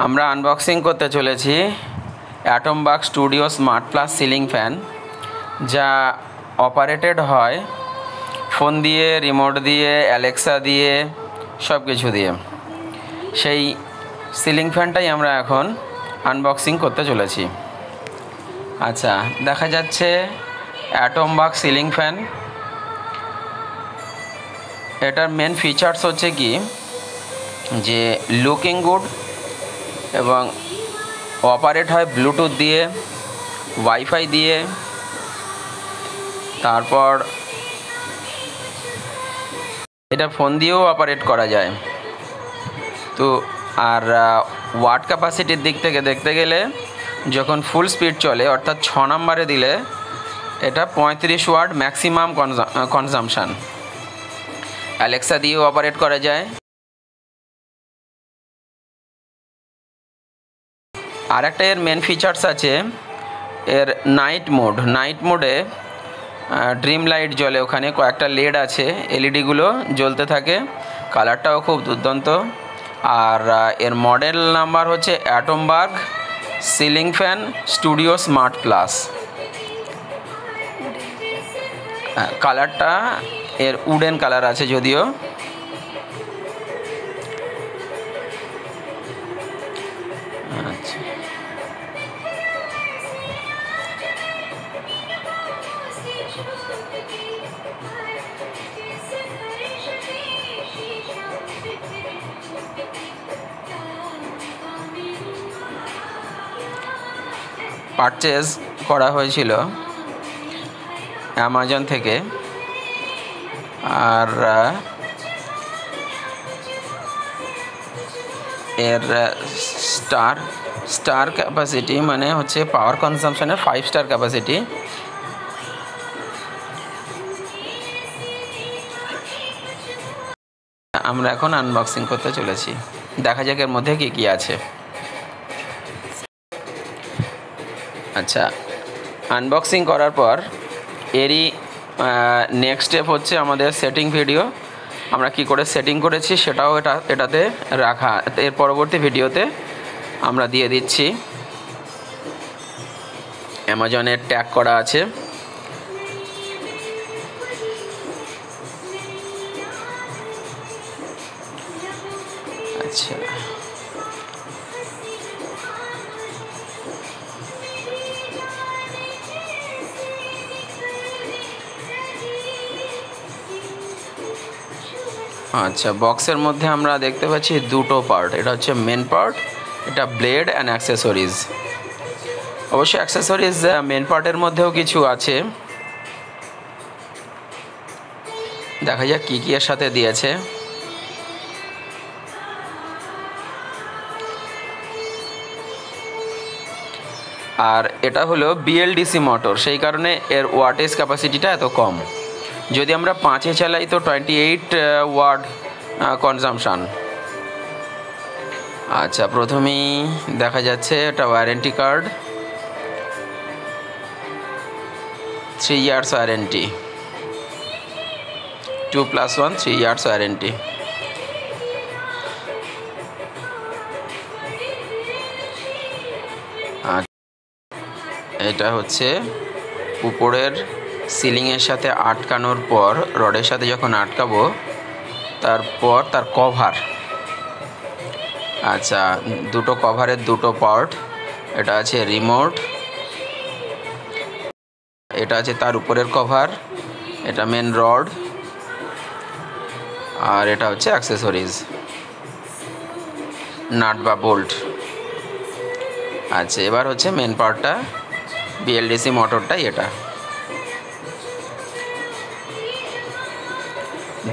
আমরা আনবক্সিং করতে চলেছি Atomberg studio smart plus ceiling fan, যা অপারেটেড হয় ফোন দিয়ে, রিমোট দিয়ে, অ্যালেক্সা দিয়ে, সব কিছু দিয়ে। সেই সিলিং ফ্যানটাই আমরা এখন আনবক্সিং করতে চলেছি। আচ্ছা, দেখা যাচ্ছে অ্যাটমবাগ সিলিং ফ্যান। এটার মেন ফিচার্স হচ্ছে কি, যে লুকিং গুড এবং অপারেট হয় ব্লুটুথ দিয়ে, ওয়াইফাই দিয়ে, তারপর এটা ফোন দিয়েও অপারেট করা যায়। তো আর ওয়াট ক্যাপাসিটির দিক থেকে দেখতে গেলে যখন ফুল স্পিড চলে, অর্থাৎ 6 নম্বরে দিলে এটা 35 ওয়াট ম্যাক্সিমাম কনজাম্পশান। অ্যালেক্সা দিয়েও অপারেট করা যায়। আর একটা এর মেন ফিচার্স আছে এর নাইট মোডে ড্রিম লাইট জ্বলে, ওখানে কয়েকটা লেড আছে, এলইডিগুলো জ্বলতে থাকে, কালারটাও খুব দুর্দান্ত। আর এর মডেল নাম্বার হচ্ছে Atomberg ceiling fan studio smart plus. কালারটা এর উডেন কালার আছে যদিও। আচ্ছা, পারচেজ করা হয়েছিল অ্যামাজন থেকে। আর এর স্টার ক্যাপাসিটি মানে হচ্ছে পাওয়ার কনজাম্পশনের 5 স্টার ক্যাপাসিটি। আমরা এখন আনবক্সিং করতে চলেছি, দেখা যাক এর মধ্যে কি কি আছে। আচ্ছা, আনবক্সিং করার পর এরই নেক্সট স্টেপ হচ্ছে আমাদের সেটিং ভিডিও। আমরা কি করে সেটিং করেছি সেটাও এটাতে রাখা, এর পরবর্তী ভিডিওতে আমরা দিয়ে দিচ্ছি। অ্যামাজনের ট্যাগ করা আছে। আচ্ছা, আচ্ছা, বক্সের মধ্যে আমরা দেখতে পাচ্ছি দুটো পার্ট। এটা হচ্ছে মেন পার্ট, এটা ব্লেড অ্যান্ড অ্যাক্সেসরিজ। অবশ্যই অ্যাক্সেসরিজ মেন পার্টের মধ্যেও কিছু আছে, দেখা যাক কী কী এর সাথে দিয়েছে। আর এটা হলো বিএলডিসি মোটর, সেই কারণে এর ওয়াটেজ ক্যাপাসিটিটা এত কম। যদি আমরা 5-এ চালাই তো 28 ওয়াট কনজাম্পশান। আচ্ছা, প্রথমেই দেখা যাচ্ছে এটা warranty card, 3 years warranty, 2+1 3 years warranty. এটা হচ্ছে উপরের সিলিংয়ের সাথে আটকানোর পর, রডের সাথে যখন আটকাবো তারপর তার কভার। আচ্ছা, দুটো কভারের দুটো পার্ট। এটা আছে রিমোট, এটা আছে তার উপরের কভার, এটা মেন রড, আর এটা হচ্ছে অ্যাক্সেসরিজ, নাট বা বোল্ট। আচ্ছা, এবার হচ্ছে মেন পার্টটা, বিএলডিসি মোটরটাই এটা।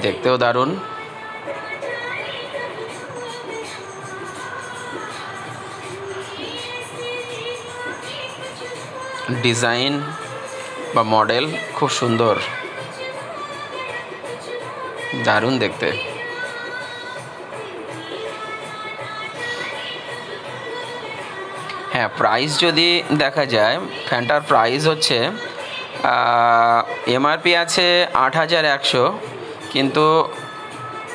দেখতেও দারুণ। ডিজাইন বা মডেল খুব সুন্দর, দারুণ দেখতে। হ্যাঁ, প্রাইস যদি দেখা যায়, ফ্যানটার প্রাইস হচ্ছে এমআরপি আছে 8100, কিন্তু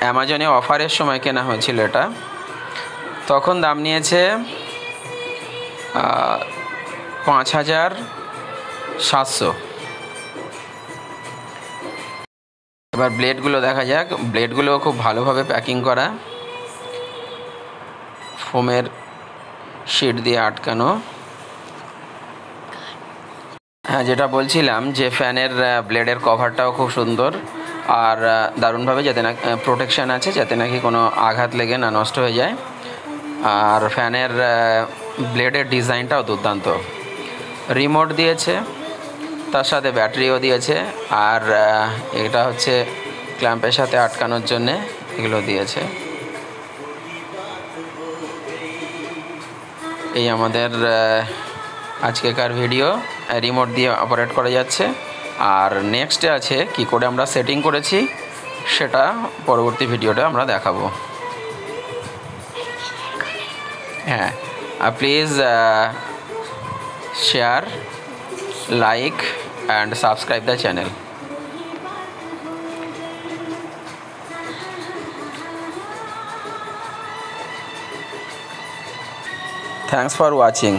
অ্যামাজনে অফারের সময় কেনা হয়েছিল এটা তখন দাম নিয়েছে 5,700। এবার ব্লেডগুলো দেখা যাক। ব্লেডগুলো খুব ভালোভাবে প্যাকিং করা, ফোমের শিট দিয়ে আটকানো। হ্যাঁ, যেটা বলছিলাম যে ফ্যানের ব্লেডের কভারটাও খুব সুন্দর আর দারুণভাবে, যাতে না প্রোটেকশান আছে, যাতে নাকি কোনো আঘাত লেগে না নষ্ট হয়ে যায়। আর ফ্যানের ব্লেডের ডিজাইনটাও দুর্দান্ত। রিমোট দিয়েছে, তার সাথে ব্যাটারিও দিয়েছে, আর এটা হচ্ছে ক্ল্যাম্পের সাথে আটকানোর জন্যে এগুলো দিয়েছে। এই আমাদের আজকেকার ভিডিও। রিমোট দিয়ে অপারেট করা যাচ্ছে। আর নেক্সটে আছে কি করে আমরা সেটিং করেছি, সেটা পরবর্তী ভিডিওটা আমরা দেখাবো। হ্যাঁ, please share, like and subscribe the channel. Thanks for watching.